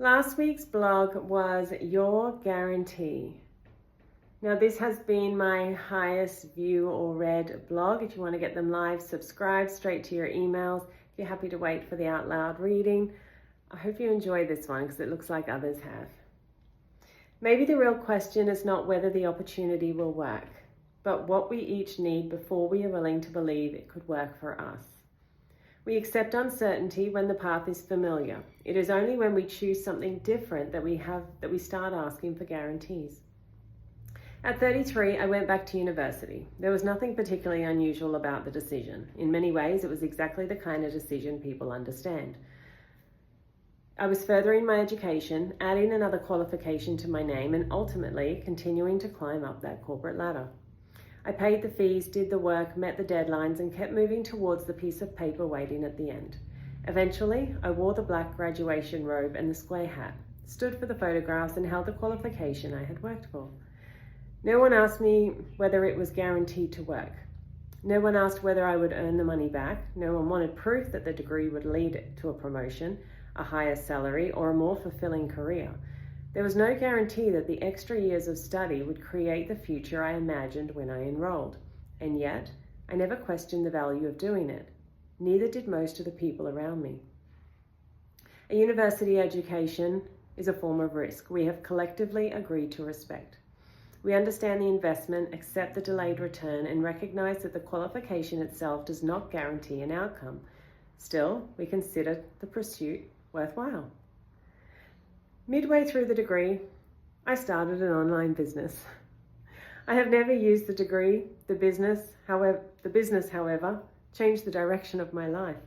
Last week's blog was Your Guarantee. Now this has been my highest view or read blog. If you want to get them live, subscribe straight to your emails. If you're happy to wait for the out loud reading, I hope you enjoy this one because it looks like others have. Maybe the real question is not whether the opportunity will work, but what we each need before we are willing to believe it could work for us. We accept uncertainty when the path is familiar. It is only when we choose something different that we start asking for guarantees. At 33, I went back to university. There was nothing particularly unusual about the decision. In many ways, it was exactly the kind of decision people understand. I was furthering my education, adding another qualification to my name, and ultimately continuing to climb up that corporate ladder. I paid the fees, did the work, met the deadlines, and kept moving towards the piece of paper waiting at the end. Eventually, I wore the black graduation robe and the square hat, stood for the photographs, and held the qualification I had worked for. No one asked me whether it was guaranteed to work. No one asked whether I would earn the money back. No one wanted proof that the degree would lead to a promotion, a higher salary, or a more fulfilling career. There was no guarantee that the extra years of study would create the future I imagined when I enrolled. And yet, I never questioned the value of doing it. Neither did most of the people around me. A university education is a form of risk we have collectively agreed to respect. We understand the investment, accept the delayed return, and recognize that the qualification itself does not guarantee an outcome. Still, we consider the pursuit worthwhile. Midway through the degree, I started an online business. I have never used the degree. The business, however, changed the direction of my life.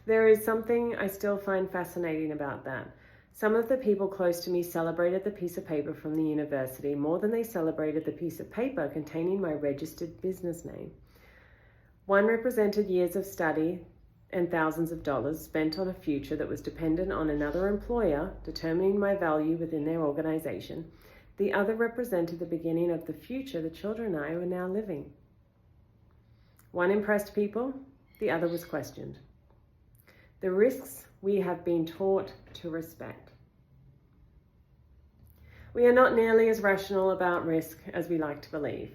There is something I still find fascinating about that. Some of the people close to me celebrated the piece of paper from the university more than they celebrated the piece of paper containing my registered business name. One represented years of study and thousands of dollars spent on a future that was dependent on another employer determining my value within their organization. The other represented the beginning of the future the children and I were now living. One impressed people, the other was questioned. The risks we have been taught to respect. We are not nearly as rational about risk as we like to believe.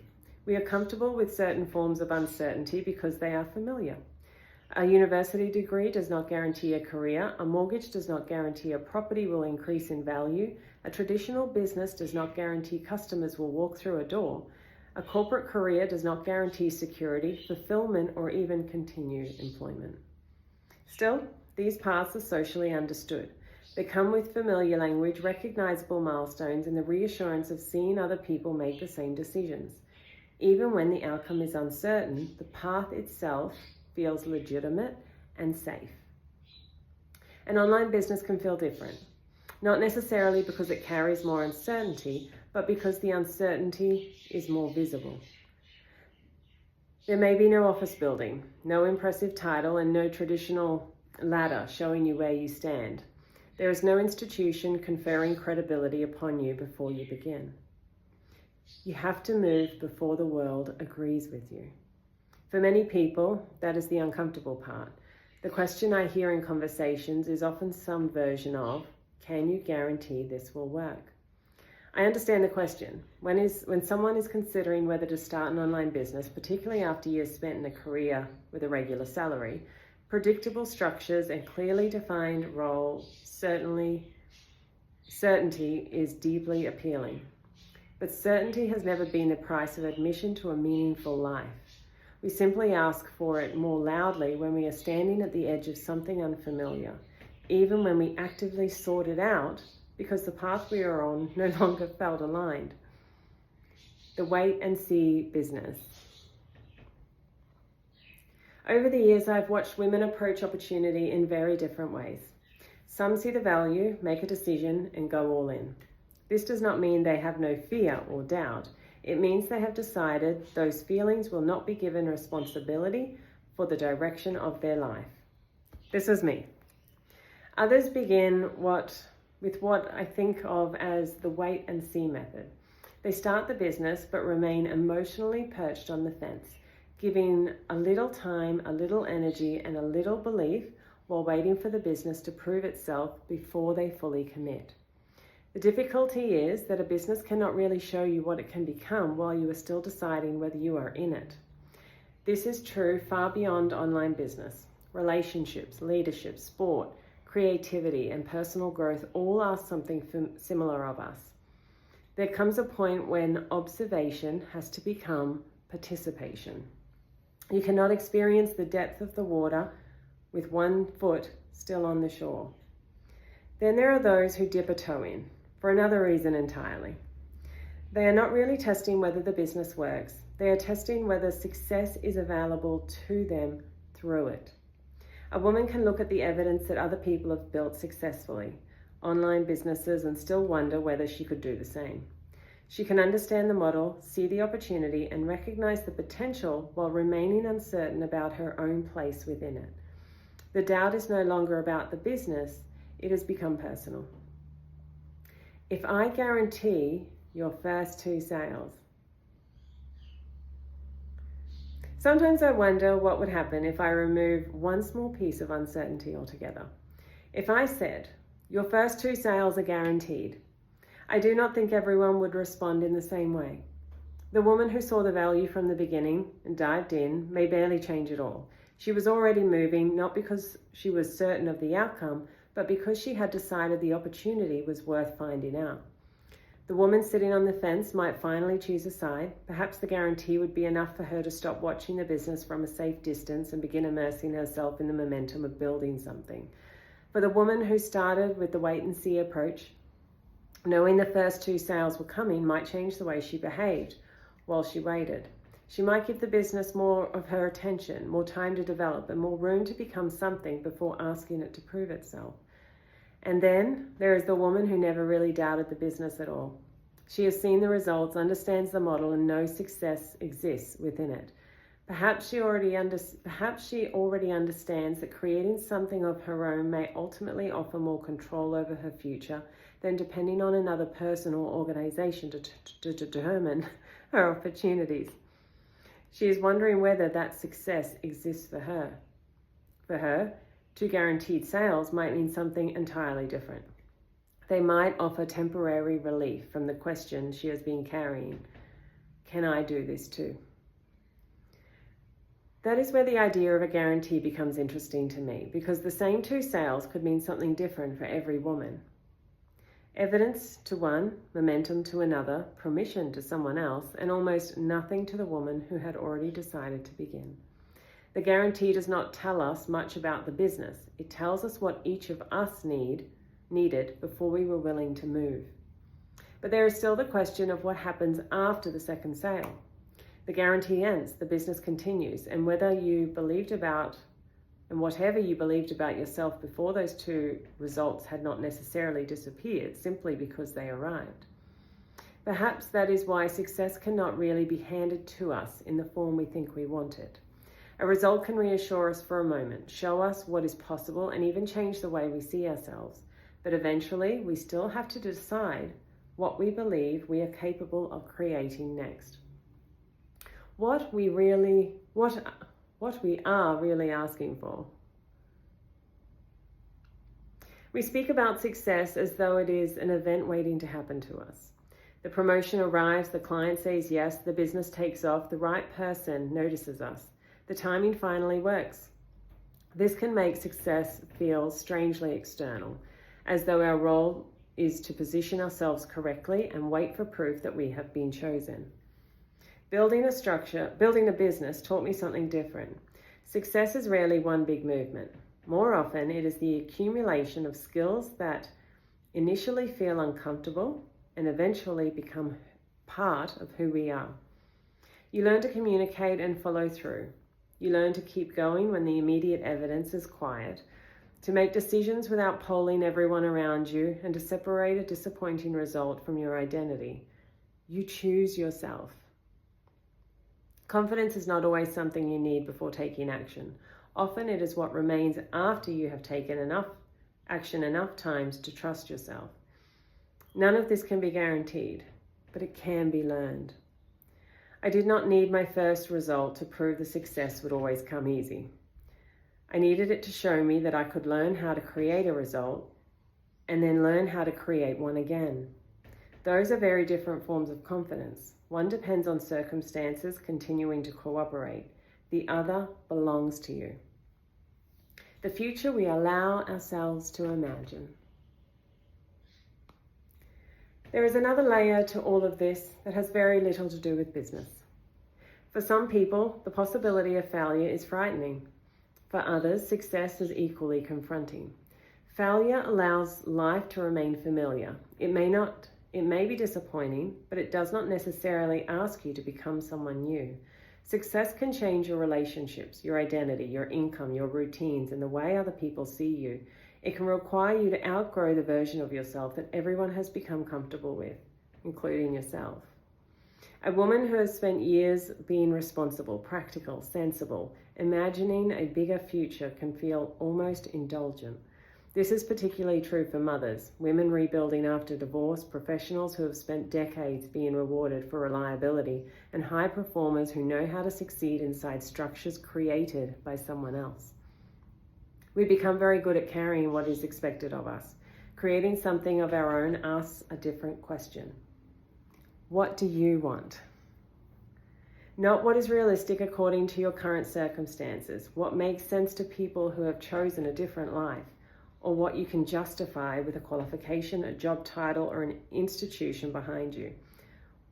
We are comfortable with certain forms of uncertainty because they are familiar. A university degree does not guarantee a career. A mortgage does not guarantee a property will increase in value. A traditional business does not guarantee customers will walk through a door. A corporate career does not guarantee security, fulfillment, or even continued employment. Still, these paths are socially understood. They come with familiar language, recognizable milestones, and the reassurance of seeing other people make the same decisions. Even when the outcome is uncertain, the path itself feels legitimate and safe. An online business can feel different, not necessarily because it carries more uncertainty, but because the uncertainty is more visible. There may be no office building, no impressive title, and no traditional ladder showing you where you stand. There is no institution conferring credibility upon you before you begin. You have to move before the world agrees with you. For many people, that is the uncomfortable part. The question I hear in conversations is often some version of, can you guarantee this will work? I understand the question. When someone is considering whether to start an online business, particularly after years spent in a career with a regular salary, predictable structures and clearly defined role certainty is deeply appealing. But certainty has never been the price of admission to a meaningful life. We simply ask for it more loudly when we are standing at the edge of something unfamiliar, even when we actively sort it out because the path we are on no longer felt aligned. The wait and see business. Over the years, I've watched women approach opportunity in very different ways. Some see the value, make a decision, and go all in. This does not mean they have no fear or doubt. It means they have decided those feelings will not be given responsibility for the direction of their life. This is me. Others begin with what I think of as the wait and see method. They start the business but remain emotionally perched on the fence, giving a little time, a little energy, and a little belief while waiting for the business to prove itself before they fully commit. The difficulty is that a business cannot really show you what it can become while you are still deciding whether you are in it. This is true far beyond online business. Relationships, leadership, sport, creativity, and personal growth all ask something similar of us. There comes a point when observation has to become participation. You cannot experience the depth of the water with one foot still on the shore. Then there are those who dip a toe in, for another reason entirely. They are not really testing whether the business works. They are testing whether success is available to them through it. A woman can look at the evidence that other people have built successfully, online businesses, and still wonder whether she could do the same. She can understand the model, see the opportunity, and recognize the potential while remaining uncertain about her own place within it. The doubt is no longer about the business, it has become personal. If I guarantee your first 2 sales. Sometimes I wonder what would happen if I remove one small piece of uncertainty altogether. If I said, your first 2 sales are guaranteed, I do not think everyone would respond in the same way. The woman who saw the value from the beginning and dived in may barely change at all. She was already moving, not because she was certain of the outcome, but because she had decided the opportunity was worth finding out. The woman sitting on the fence might finally choose a side. Perhaps the guarantee would be enough for her to stop watching the business from a safe distance and begin immersing herself in the momentum of building something. For the woman who started with the wait-and-see approach, knowing the first 2 sales were coming might change the way she behaved while she waited. She might give the business more of her attention, more time to develop, and more room to become something before asking it to prove itself. And then there is the woman who never really doubted the business at all. She has seen the results, understands the model, and knows success exists within it. Perhaps she already understands that creating something of her own may ultimately offer more control over her future than depending on another person or organization to determine her opportunities. She is wondering whether that success exists for her. For her, 2 guaranteed sales might mean something entirely different. They might offer temporary relief from the question she has been carrying. Can I do this too? That is where the idea of a guarantee becomes interesting to me, because the same 2 sales could mean something different for every woman. Evidence to one, momentum to another, permission to someone else, and almost nothing to the woman who had already decided to begin. The guarantee does not tell us much about the business. It tells us what each of us needed before we were willing to move. But there is still the question of what happens after the second sale. The guarantee ends, the business continues, and whatever you believed about yourself before those 2 results had not necessarily disappeared simply because they arrived. Perhaps that is why success cannot really be handed to us in the form we think we want it. A result can reassure us for a moment, show us what is possible, and even change the way we see ourselves. But eventually, we still have to decide what we believe we are capable of creating next. What we are really asking for. We speak about success as though it is an event waiting to happen to us. The promotion arrives, the client says yes, the business takes off, the right person notices us. The timing finally works. This can make success feel strangely external, as though our role is to position ourselves correctly and wait for proof that we have been chosen. Building a business taught me something different. Success is rarely one big movement. More often, it is the accumulation of skills that initially feel uncomfortable and eventually become part of who we are. You learn to communicate and follow through. You learn to keep going when the immediate evidence is quiet, to make decisions without polling everyone around you, and to separate a disappointing result from your identity. You choose yourself. Confidence is not always something you need before taking action. Often it is what remains after you have taken enough action enough times to trust yourself. None of this can be guaranteed, but it can be learned. I did not need my first result to prove the success would always come easy. I needed it to show me that I could learn how to create a result and then learn how to create one again. Those are very different forms of confidence. One depends on circumstances continuing to cooperate. The other belongs to you. The future we allow ourselves to imagine. There is another layer to all of this that has very little to do with business. For some people, the possibility of failure is frightening. For others, success is equally confronting. Failure allows life to remain familiar. It may be disappointing, but it does not necessarily ask you to become someone new. Success can change your relationships, your identity, your income, your routines, and the way other people see you. It can require you to outgrow the version of yourself that everyone has become comfortable with, including yourself. A woman who has spent years being responsible, practical, sensible, imagining a bigger future can feel almost indulgent. This is particularly true for mothers, women rebuilding after divorce, professionals who have spent decades being rewarded for reliability, and high performers who know how to succeed inside structures created by someone else. We become very good at carrying what is expected of us. Creating something of our own asks a different question. What do you want? Not what is realistic according to your current circumstances, what makes sense to people who have chosen a different life, or what you can justify with a qualification, a job title, or an institution behind you.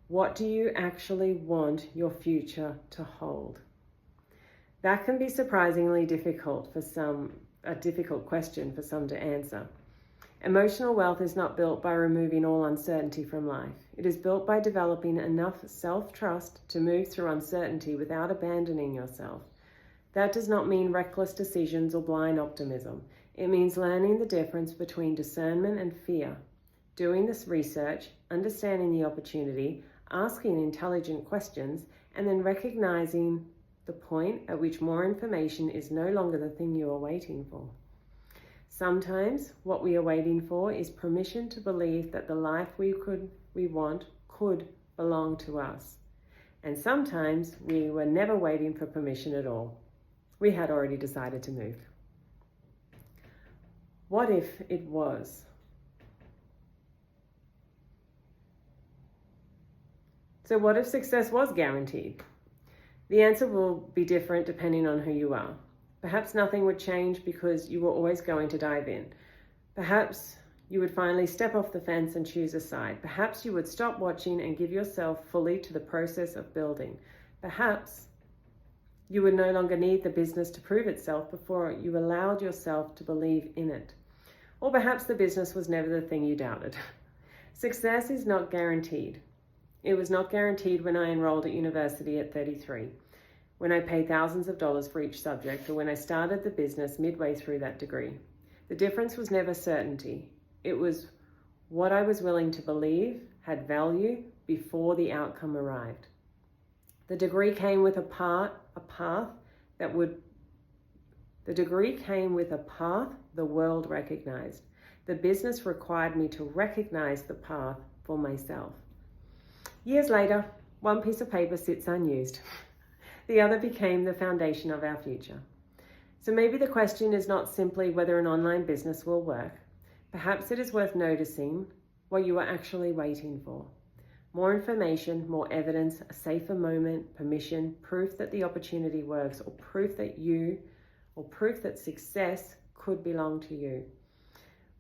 What do you actually want your future to hold? That can be surprisingly difficult for some, a difficult question for some to answer. Emotional wealth is not built by removing all uncertainty from life. It is built by developing enough self-trust to move through uncertainty without abandoning yourself. That does not mean reckless decisions or blind optimism. It means learning the difference between discernment and fear, doing this research, understanding the opportunity, asking intelligent questions, and then recognizing the point at which more information is no longer the thing you are waiting for. Sometimes what we are waiting for is permission to believe that the life we want could belong to us. And sometimes we were never waiting for permission at all. We had already decided to move. What if it was? So what if success was guaranteed? The answer will be different depending on who you are. Perhaps nothing would change because you were always going to dive in. Perhaps you would finally step off the fence and choose a side. Perhaps you would stop watching and give yourself fully to the process of building. Perhaps you would no longer need the business to prove itself before you allowed yourself to believe in it. Or perhaps the business was never the thing you doubted. Success is not guaranteed. It was not guaranteed when I enrolled at university at 33, when I paid thousands of dollars for each subject, or when I started the business midway through that degree. The difference was never certainty. It was what I was willing to believe had value before the outcome arrived. The degree came with a path the world recognized. The business required me to recognize the path for myself. Years later, one piece of paper sits unused. The other became the foundation of our future. So maybe the question is not simply whether an online business will work. Perhaps it is worth noticing what you are actually waiting for. More information, more evidence, a safer moment, permission, proof that the opportunity works, or proof that success could belong to you.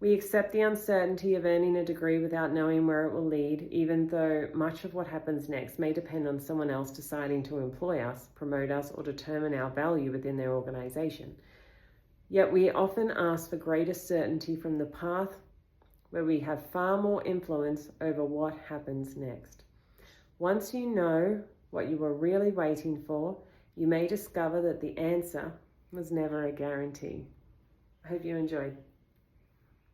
We accept the uncertainty of earning a degree without knowing where it will lead, even though much of what happens next may depend on someone else deciding to employ us, promote us, or determine our value within their organization. Yet we often ask for greater certainty from the path where we have far more influence over what happens next. Once you know what you were really waiting for, you may discover that the answer was never a guarantee. I hope you enjoyed.